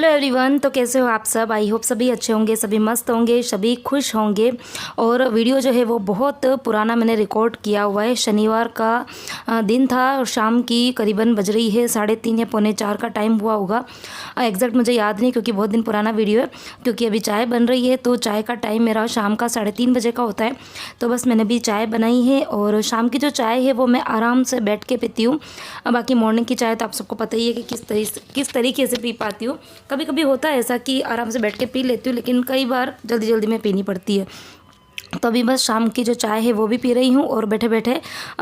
Hello everyone. तो कैसे हो आप सब? आई होप सभी अच्छे होंगे, सभी मस्त होंगे, सभी खुश होंगे। और वीडियो जो है वो बहुत पुराना मैंने रिकॉर्ड किया हुआ है। शनिवार का दिन था और शाम की करीबन बज रही है 3:30 या पौने 4 का टाइम हुआ होगा। एग्जैक्ट मुझे याद नहीं क्योंकि बहुत दिन पुराना वीडियो है। क्योंकि अभी चाय बन रही है तो चाय का टाइम मेरा शाम का 3:30 बजे का होता है। तो बस मैंने भी चाय बनाई है और शाम की जो चाय है वो मैं आराम से बैठ के पीती हूँ। बाकी मॉर्निंग की चाय तो आप सबको पता ही है कि किस तरीके से पी पाती हूँ। कभी कभी होता है ऐसा कि आराम से बैठ के पी लेती हूँ, लेकिन कई बार जल्दी जल्दी में पीनी पड़ती है। तो अभी बस शाम की जो चाय है वो भी पी रही हूँ और बैठे बैठे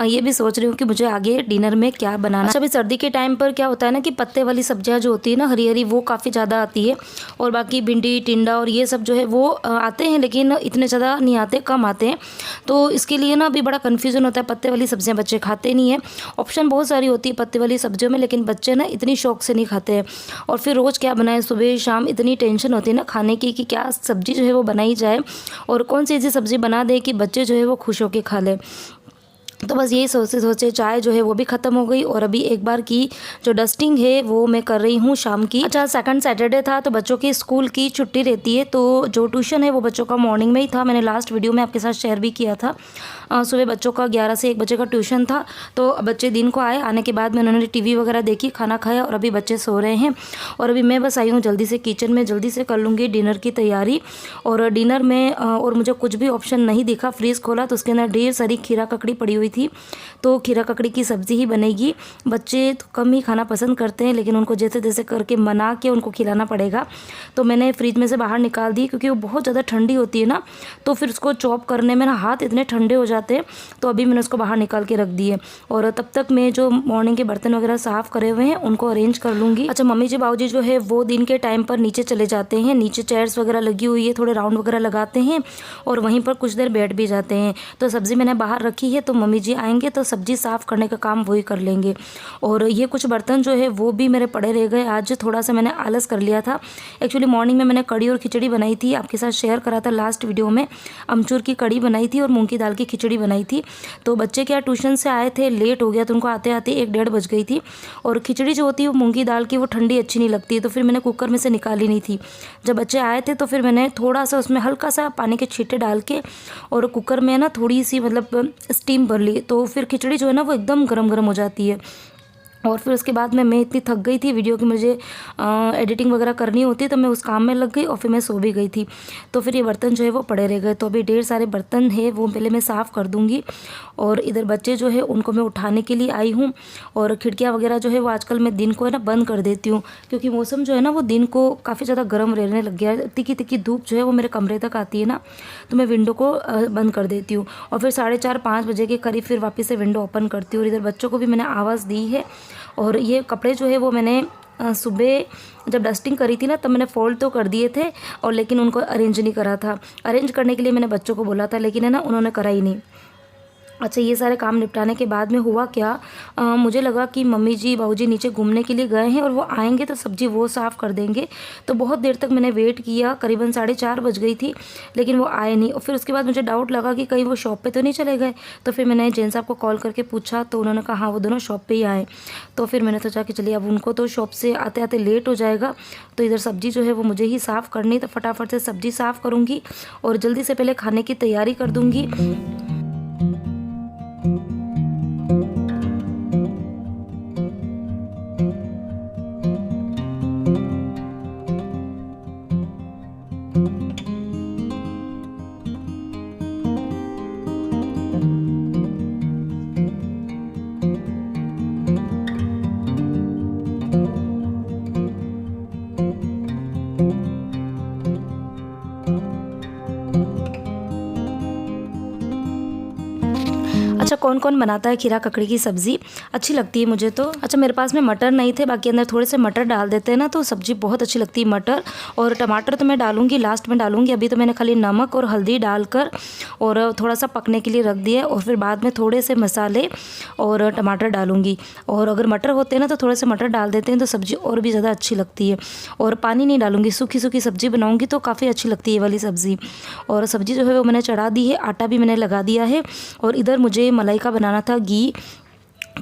ये भी सोच रही हूँ कि मुझे आगे डिनर में क्या बनाना। अच्छा, अभी सर्दी के टाइम पर क्या होता है ना कि पत्ते वाली सब्जियाँ जो होती है ना, हरी हरी, वो काफ़ी ज़्यादा आती है। और बाकी भिंडी, टिंडा और ये सब जो है वो आते हैं, लेकिन इतने ज़्यादा नहीं आते, कम आते हैं। तो इसके लिए ना अभी बड़ा कन्फ्यूज़न होता है। पत्ते वाली सब्जियाँ बच्चे खाते नहीं हैं। ऑप्शन बहुत सारी होती है पत्ते वाली सब्जियों में, लेकिन बच्चे ना इतनी शौक से नहीं खाते हैं। और फिर रोज़ क्या बनाए, सुबह शाम इतनी टेंशन होती है ना खाने की कि क्या सब्ज़ी जो है वो बनाई जाए और कौन सी ऐसी सब्ज़ी बना दे कि बच्चे जो है वो खुश होकर खा ले। तो बस यही सोचते सोचते चाय जो है वो भी ख़त्म हो गई और अभी एक बार की जो डस्टिंग है वो मैं कर रही हूँ शाम की। अच्छा, सेकंड सैटरडे था तो बच्चों की स्कूल की छुट्टी रहती है। तो जो ट्यूशन है वो बच्चों का मॉर्निंग में ही था। मैंने लास्ट वीडियो में आपके साथ शेयर भी किया था। सुबह बच्चों का 11 से 1 बजे का ट्यूशन था। तो बच्चे दिन को आए, आने के बाद में उन्होंने टीवी वगैरह देखी, खाना खाया और अभी बच्चे सो रहे हैं। और अभी मैं बस आई हूँ जल्दी से किचन में, जल्दी से कर लूँगी डिनर की तैयारी। और डिनर में और मुझे कुछ भी ऑप्शन नहीं दिखा। फ्रीज़ खोला तो उसके अंदर ढेर सारी खीरा ककड़ी पड़ी हुई थी। तो खीरा ककड़ी की सब्ज़ी ही बनेगी। बच्चे तो कम ही खाना पसंद करते हैं, लेकिन उनको जैसे तैसे करके मना के उनको खिलाना पड़ेगा। तो मैंने फ्रिज में से बाहर निकाल दी क्योंकि वो बहुत ज़्यादा ठंडी होती है ना, तो फिर उसको चॉप करने में ना हाथ इतने ठंडे हो जाते हैं। तो अभी मैंने उसको बाहर निकाल के रख दिए और तब तक मैं जो मॉर्निंग के बर्तन वगैरह साफ़ करे हुए हैं उनको अरेंज कर लूँगी। अच्छा, मम्मी जी बाबूजी जो है वो दिन के टाइम पर नीचे चले जाते हैं। नीचे चेयर्स वगैरह लगी हुई है, थोड़े राउंड वगैरह लगाते हैं और वहीं पर कुछ देर बैठ भी जाते हैं। तो सब्ज़ी मैंने बाहर रखी है, तो मम्मी जी आएंगे तो सब्ज़ी साफ़ करने का काम वही कर लेंगे। और ये कुछ बर्तन जो है वो भी मेरे पड़े रह गए। आज थोड़ा सा मैंने आलस कर लिया था। एक्चुअली मॉर्निंग में मैंने कड़ी और खिचड़ी बनाई थी, आपके साथ शेयर करा था लास्ट वीडियो में। अमचूर की कड़ी बनाई थी और मूंग की दाल की खिचड़ी बनाई थी। तो बच्चे क्या ट्यूशन से आए थे, लेट हो गया, तो उनको आते आते 1-1:30 बज गई थी। और खिचड़ी जो होती है वो मूंग की दाल की, वो ठंडी अच्छी नहीं लगती है, तो फिर मैंने कुकर में से निकाली नहीं थी। जब बच्चे आए थे तो फिर मैंने थोड़ा सा उसमें हल्का सा पानी के छींटे डाल के और कुकर में ना थोड़ी सी मतलब स्टीम भर ली। तो फिर खिचड़ी जो है ना वो एकदम गरम गरम हो जाती है। और फिर उसके बाद में मैं इतनी थक गई थी वीडियो की, मुझे एडिटिंग वगैरह करनी होती, तो मैं उस काम में लग गई और फिर मैं सो भी गई थी। तो फिर ये बर्तन जो है वो पड़े रह गए। तो अभी ढेर सारे बर्तन है वो पहले मैं साफ़ कर दूँगी। और इधर बच्चे जो है उनको मैं उठाने के लिए आई हूँ। और खिड़कियाँ वगैरह जो है वो आजकल मैं दिन को है ना बंद कर देती हूँ, क्योंकि मौसम जो है ना वो दिन को काफ़ी ज़्यादा गर्म रहने लग गया है। तिखी तिखी धूप जो है वो मेरे कमरे तक आती है ना, तो मैं विंडो को बंद कर देती हूँ। और फिर 4:30-5 बजे के करीब फिर वापस से विंडो ओपन करती हूँ। और इधर बच्चों को भी मैंने आवाज़ दी है। और ये कपड़े जो है वो मैंने सुबह जब डस्टिंग करी थी ना तब मैंने फोल्ड तो कर दिए थे, और लेकिन उनको अरेंज नहीं करा था। अरेंज करने के लिए मैंने बच्चों को बोला था, लेकिन है ना उन्होंने करा ही नहीं। अच्छा, ये सारे काम निपटाने के बाद में हुआ क्या, मुझे लगा कि मम्मी जी बाबूजी नीचे घूमने के लिए गए हैं और वो आएंगे तो सब्ज़ी वो साफ़ कर देंगे। तो बहुत देर तक मैंने वेट किया, करीबन 4:30 बज गई थी, लेकिन वो आए नहीं। और फिर उसके बाद मुझे डाउट लगा कि कहीं वो शॉप पे तो नहीं चले गए। तो फिर मैंने जैन साहब को कॉल करके पूछा तो उन्होंने कहा हाँ वो दोनों शॉप पर ही आए। तो फिर मैंने सोचा कि चलिए अब उनको तो शॉप से आते आते लेट हो जाएगा, तो इधर सब्ज़ी जो है वो मुझे ही साफ़ करनी। तो फटाफट से सब्ज़ी साफ़ करूँगी और जल्दी से पहले खाने की तैयारी कर दूँगी। अच्छा, कौन कौन बनाता है खीरा ककड़ी की सब्ज़ी, अच्छी लगती है मुझे तो। अच्छा, मेरे पास में मटर नहीं थे, बाकी अंदर थोड़े से मटर डाल देते हैं ना तो सब्ज़ी बहुत अच्छी लगती है। मटर और टमाटर तो मैं डालूंगी, लास्ट में डालूंगी। अभी तो मैंने खाली नमक और हल्दी डालकर और थोड़ा सा पकने के लिए रख दिया, और फिर बाद में थोड़े से मसाले और टमाटर डालूंगी। और अगर मटर होते हैं ना तो थोड़े से मटर डाल देते हैं तो सब्ज़ी और भी ज़्यादा अच्छी लगती है। और पानी नहीं डालूंगी, सूखी सूखी सब्ज़ी बनाऊँगी तो काफ़ी अच्छी लगती है ये वाली सब्ज़ी। और सब्ज़ी जो है वो मैंने चढ़ा दी है, आटा भी मैंने लगा दिया है। और इधर मुझे मलाई का बनाना था, घी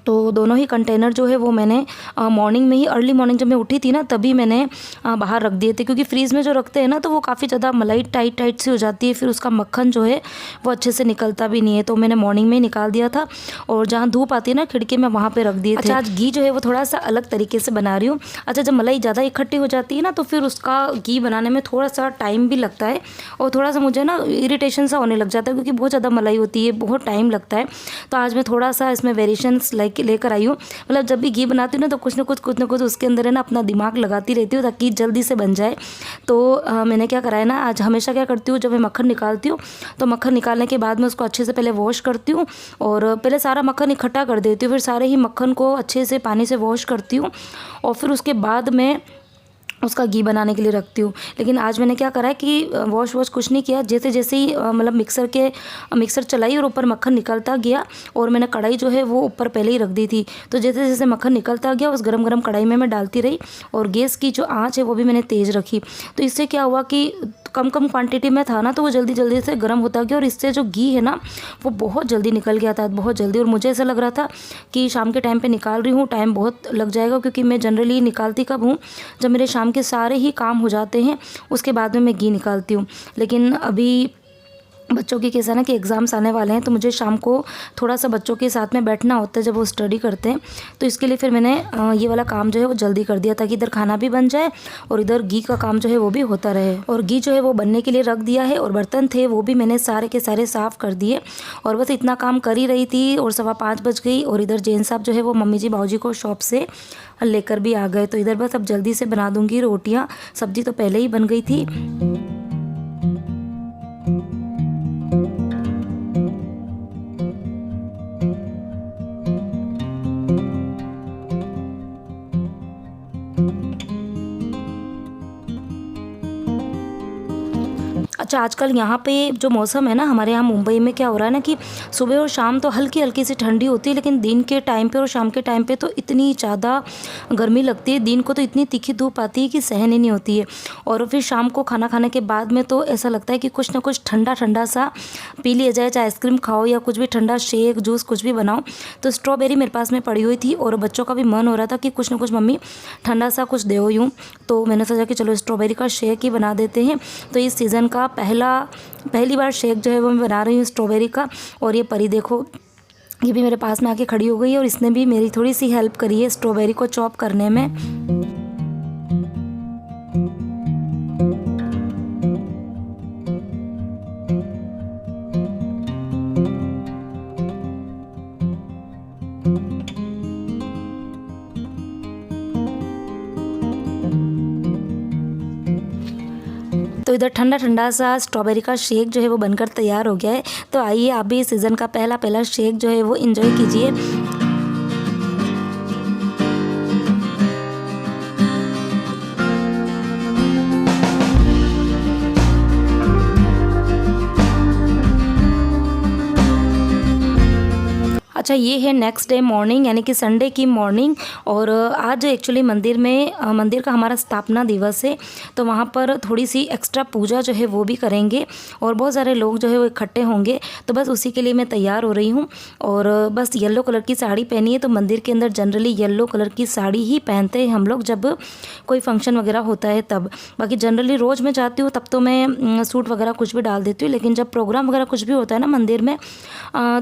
तो दोनों ही कंटेनर जो है वो मैंने मॉर्निंग में ही, अर्ली मॉर्निंग जब मैं उठी थी ना तभी मैंने बाहर रख दिए थे, क्योंकि फ्रीज़ में जो रखते हैं ना तो वो काफ़ी ज़्यादा मलाई टाइट टाइट सी हो जाती है, फिर उसका मक्खन जो है वो अच्छे से निकलता भी नहीं है। तो मैंने मॉर्निंग में ही निकाल दिया था और जहाँ धूप आती है ना खिड़की में वहाँ पर रख दिए थे। अच्छा, आज घी जो है वो थोड़ा सा अलग तरीके से बना रही हूँ। अच्छा, जब मलाई ज़्यादा इकट्ठी हो जाती है ना तो फिर उसका घी बनाने में थोड़ा सा टाइम भी लगता है और थोड़ा सा मुझे ना इरिटेशन सा होने लग जाता है, क्योंकि बहुत ज़्यादा मलाई होती है, बहुत टाइम लगता है। तो आज मैं थोड़ा सा इसमें वेरिएशंस लेकर आई हूँ। मतलब जब भी घी बनाती हूँ ना तो कुछ ना कुछ उसके अंदर है ना अपना दिमाग लगाती रहती हूँ ताकि जल्दी से बन जाए। तो मैंने क्या करा है ना, आज हमेशा क्या करती हूँ, जब मैं मक्खन निकालती हूँ तो मक्खन निकालने के बाद में उसको अच्छे से पहले वॉश करती हूँ और पहले सारा मक्खन इकट्ठा कर देती हूँ, फिर सारे ही मक्खन को अच्छे से पानी से वॉश करती हूँ और फिर उसके बाद में उसका घी बनाने के लिए रखती हूँ। लेकिन आज मैंने क्या करा है कि वॉश कुछ नहीं किया, जैसे जैसे ही मतलब मिक्सर चलाई और ऊपर मक्खन निकलता गया और मैंने कढ़ाई जो है वो ऊपर पहले ही रख दी थी। तो जैसे जैसे मक्खन निकलता गया उस गरम गरम कढ़ाई में मैं डालती रही और गैस की जो आँच है वो भी मैंने तेज़ रखी। तो इससे क्या हुआ कि कम क्वांटिटी में था ना तो वो जल्दी जल्दी से गर्म होता गया और इससे जो घी है ना वो बहुत जल्दी निकल गया था, बहुत जल्दी। और मुझे ऐसा लग रहा था कि शाम के टाइम पे निकाल रही हूँ, टाइम बहुत लग जाएगा, क्योंकि मैं जनरली निकालती कब हूँ, जब मेरे शाम के सारे ही काम हो जाते हैं उसके बाद में मैं घी निकालती हूँ। लेकिन अभी बच्चों की कैसा ना कि एग्ज़ाम्स आने वाले हैं तो मुझे शाम को थोड़ा सा बच्चों के साथ में बैठना होता है जब वो स्टडी करते हैं। तो इसके लिए फिर मैंने ये वाला काम जो है वो जल्दी कर दिया ताकि इधर खाना भी बन जाए और इधर घी का काम जो है वो भी होता रहे। और घी जो है वो बनने के लिए रख दिया है और बर्तन थे वो भी मैंने सारे के सारे साफ़ कर दिए और बस इतना काम कर ही रही थी और 5:15 बज गई। और इधर जैन साहब जो है वो मम्मी जी बाबू जी को शॉप से लेकर भी आ गए। तो इधर बस अब जल्दी से बना दूँगी रोटियाँ, सब्ज़ी तो पहले ही बन गई थी। अच्छा, आजकल यहाँ पे जो मौसम है ना हमारे यहाँ मुंबई में क्या हो रहा है ना कि सुबह और शाम तो हल्की हल्की सी ठंडी होती है, लेकिन दिन के टाइम पे और शाम के टाइम पे तो इतनी ज़्यादा गर्मी लगती है। दिन को तो इतनी तीखी धूप आती है कि सहन ही नहीं होती है और फिर शाम को खाना खाने के बाद में तो ऐसा लगता है कि कुछ ना कुछ ठंडा ठंडा सा पी लिया जाए, चाहे आइसक्रीम खाओ या कुछ भी ठंडा शेक जूस कुछ भी बनाओ। तो स्ट्रॉबेरी मेरे पास में पड़ी हुई थी और बच्चों का भी मन हो रहा था कि कुछ ना कुछ मम्मी ठंडा सा कुछ दे यूँ। तो मैंने सोचा कि चलो स्ट्रॉबेरी का शेक ही बना देते हैं। तो इस सीज़न का पहली बार शेक जो है वो मैं बना रही हूँ स्ट्रॉबेरी का। और ये परी देखो, ये भी मेरे पास में आके खड़ी हो गई और इसने भी मेरी थोड़ी सी हेल्प करी है स्ट्रॉबेरी को चॉप करने में। तो इधर ठंडा ठंडा सा स्ट्रॉबेरी का शेक जो है वो बनकर तैयार हो गया है। तो आइए आप भी इस सीज़न का पहला शेक जो है वो एंजॉय कीजिए। अच्छा, ये है नेक्स्ट डे मॉर्निंग यानी कि संडे की मॉर्निंग। और आज एक्चुअली मंदिर का हमारा स्थापना दिवस है, तो वहाँ पर थोड़ी सी एक्स्ट्रा पूजा जो है वो भी करेंगे और बहुत सारे लोग जो है वो इकट्ठे होंगे। तो बस उसी के लिए मैं तैयार हो रही हूँ और बस येलो कलर की साड़ी पहनी है। तो मंदिर के अंदर जनरली येलो कलर की साड़ी ही पहनते हैं हम लोग जब कोई फंक्शन वगैरह होता है तब। बाकी जनरली रोज़ मैं जाती हूँ तब तो मैं सूट वगैरह कुछ भी डाल देती हूँ, लेकिन जब प्रोग्राम वगैरह कुछ भी होता है ना मंदिर में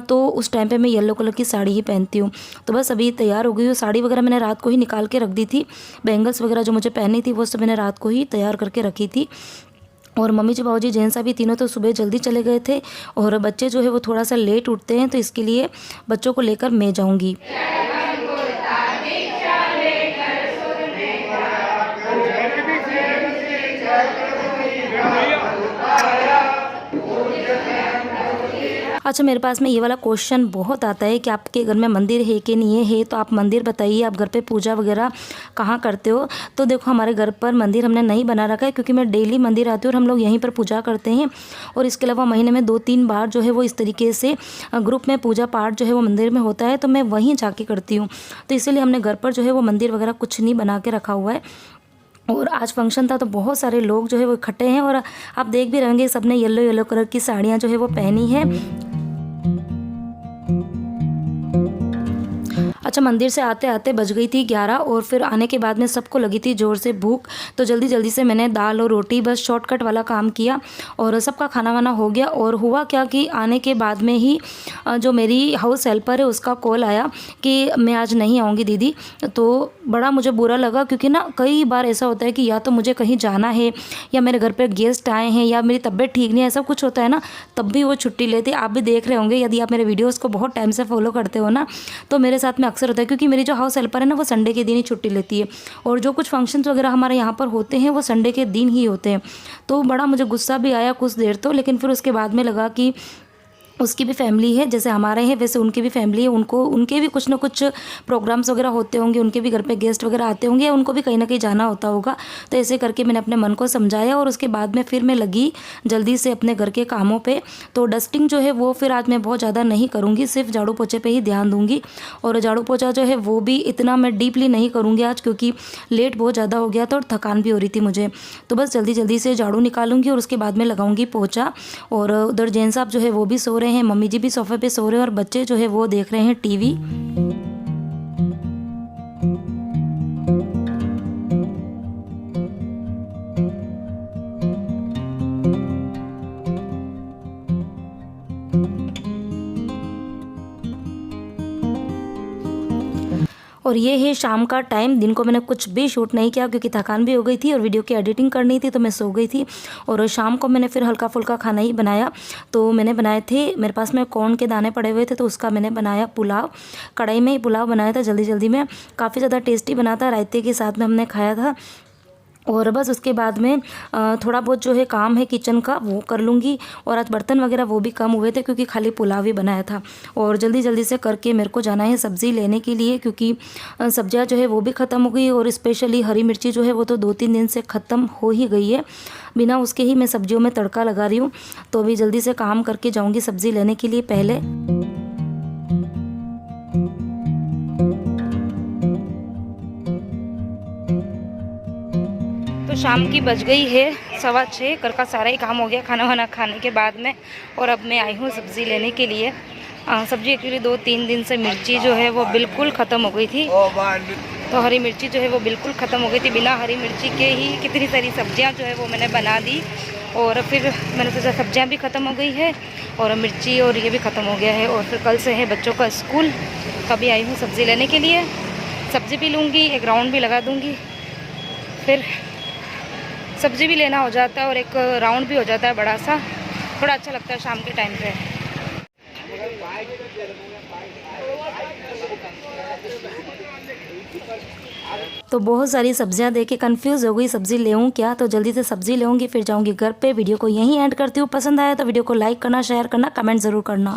तो उस टाइम पे मैं येलो कलर की साड़ी ही पहनती हूँ। तो बस अभी तैयार हो गई हूँ। साड़ी वगैरह मैंने रात को ही निकाल के रख दी थी, बैंगल्स वगैरह जो मुझे पहनी थी वो सब मैंने रात को ही तैयार करके रखी थी। और मम्मी जी बाबू जी जैन साहब भी तीनों तो सुबह जल्दी चले गए थे और बच्चे जो है वो थोड़ा सा लेट उठते हैं, तो इसके लिए बच्चों को लेकर मैं जाऊँगी। अच्छा, मेरे पास में ये वाला क्वेश्चन बहुत आता है कि आपके घर में मंदिर है कि नहीं है, तो आप मंदिर बताइए, आप घर पे पूजा वगैरह कहाँ करते हो। तो देखो, हमारे घर पर मंदिर हमने नहीं बना रखा है क्योंकि मैं डेली मंदिर आती हूँ और हम लोग यहीं पर पूजा करते हैं। और इसके अलावा महीने में 2-3 बार जो है वो इस तरीके से ग्रुप में पूजा पाठ जो है वो मंदिर में होता है, तो मैं वहीं जाके करती हूँ। तो इसीलिए हमने घर पर जो है वो मंदिर वगैरह कुछ नहीं बना के रखा हुआ है। और आज फंक्शन था तो बहुत सारे लोग जो है वो इकट्ठे हैं और आप देख भी रहेंगे सबने येलो कलर की साड़ियाँ जो है वो पहनी है। अच्छा, मंदिर से आते आते बज गई थी 11 और फिर आने के बाद में सबको लगी थी ज़ोर से भूख, तो जल्दी जल्दी से मैंने दाल और रोटी बस शॉर्टकट वाला काम किया और सबका खाना वाना हो गया। और हुआ क्या कि आने के बाद में ही जो मेरी हाउस हेल्पर है उसका कॉल आया कि मैं आज नहीं आऊँगी दीदी। तो बड़ा मुझे बुरा लगा, क्योंकि ना कई बार ऐसा होता है कि या तो मुझे कहीं जाना है या मेरे घर पे गेस्ट आए हैं या मेरी तबीयत ठीक नहीं है, ऐसा कुछ होता है ना, तब भी वो छुट्टी लेते। आप भी देख रहे होंगे, यदि आप मेरे वीडियोज़ को बहुत टाइम से फॉलो करते हो ना, तो मेरे साथ में अक्सर होता है, क्योंकि मेरी जो हाउस हेल्पर है ना वो संडे के दिन ही छुट्टी लेती है और जो कुछ फंक्शंस वगैरह हमारे यहाँ पर होते हैं वो संडे के दिन ही होते हैं। तो बड़ा मुझे गुस्सा भी आया कुछ देर तो, लेकिन फिर उसके बाद में लगा कि उसकी भी फैमिली है, जैसे हमारे हैं वैसे उनकी भी फैमिली है, उनके भी कुछ ना कुछ प्रोग्राम्स वगैरह होते होंगे, उनके भी घर पे गेस्ट वगैरह आते होंगे, उनको भी कहीं ना कहीं जाना होता होगा। तो ऐसे करके मैंने अपने मन को समझाया और उसके बाद में फिर मैं लगी जल्दी से अपने घर के कामों पे। तो डस्टिंग जो है वो फिर आज मैं बहुत ज़्यादा नहीं करूँगी, सिर्फ झाड़ू पोछे पर ही ध्यान दूँगी। और झाड़ू पोछा जो है वो भी इतना मैं डीपली नहीं करूँगी आज, क्योंकि लेट बहुत ज़्यादा हो गया था और थकान भी हो रही थी मुझे। तो बस जल्दी जल्दी से झाड़ू निकालूंगी और उसके बाद में लगाऊंगी पोछा। और उधर जैन साहब जो है वो भी सो रहे हैं, मम्मी जी भी सोफे पे सो रहे हैं और बच्चे जो है वो देख रहे हैं टीवी। और ये है शाम का टाइम। दिन को मैंने कुछ भी शूट नहीं किया क्योंकि थकान भी हो गई थी और वीडियो की एडिटिंग करनी थी, तो मैं सो गई थी। और शाम को मैंने फिर हल्का फुल्का खाना ही बनाया। तो मैंने बनाए थे, मेरे पास में कॉर्न के दाने पड़े हुए थे, तो उसका मैंने बनाया पुलाव। कढ़ाई में ही पुलाव बनाया था जल्दी जल्दी में, काफ़ी ज़्यादा टेस्टी बना था, रायते के साथ में हमने खाया था। और बस उसके बाद में थोड़ा बहुत जो है काम है किचन का वो कर लूँगी। और आज बर्तन वगैरह वो भी कम हुए थे क्योंकि खाली पुलाव ही बनाया था। और जल्दी जल्दी से करके मेरे को जाना है सब्ज़ी लेने के लिए, क्योंकि सब्जियां जो है वो भी ख़त्म हो गई और स्पेशली हरी मिर्ची जो है वो तो 2-3 दिन से ख़त्म हो ही गई है। बिना उसके ही मैं सब्जियों में तड़का लगा रही हूँ। तो अभी जल्दी से काम करके जाऊँगी सब्ज़ी लेने के लिए पहले। तो शाम की बज गई है 6:15। घर का सारा ही काम हो गया खाना वाना खाने के बाद में। और अब मैं आई हूँ सब्ज़ी लेने के लिए। सब्ज़ी एक्चुअली 2-3 दिन से मिर्ची जो है वो बिल्कुल ख़त्म हो गई थी, तो हरी मिर्ची जो है वो बिल्कुल ख़त्म हो गई थी। बिना हरी मिर्ची के ही कितनी सारी सब्जियां जो है वो मैंने बना दी। और फिर मैंने सोचा सब्जियां भी ख़त्म हो गई है और मिर्ची और ये भी ख़त्म हो गया है। और फिर कल से है बच्चों का स्कूल, तभी आई हूँ सब्ज़ी लेने के लिए। सब्ज़ी भी लूँगी, एक राउंड भी लगा दूँगी, फिर सब्ज़ी भी लेना हो जाता है और एक राउंड भी हो जाता है बड़ा सा। थोड़ा अच्छा लगता है शाम के टाइम पे। तो बहुत सारी सब्जियां देख के कंफ्यूज हो गई, सब्ज़ी लेऊँ क्या। तो जल्दी से सब्ज़ी लेऊँगी, फिर जाऊँगी घर पे। वीडियो को यहीं एंड करती हूँ। पसंद आया तो वीडियो को लाइक करना, शेयर करना, कमेंट ज़रूर करना।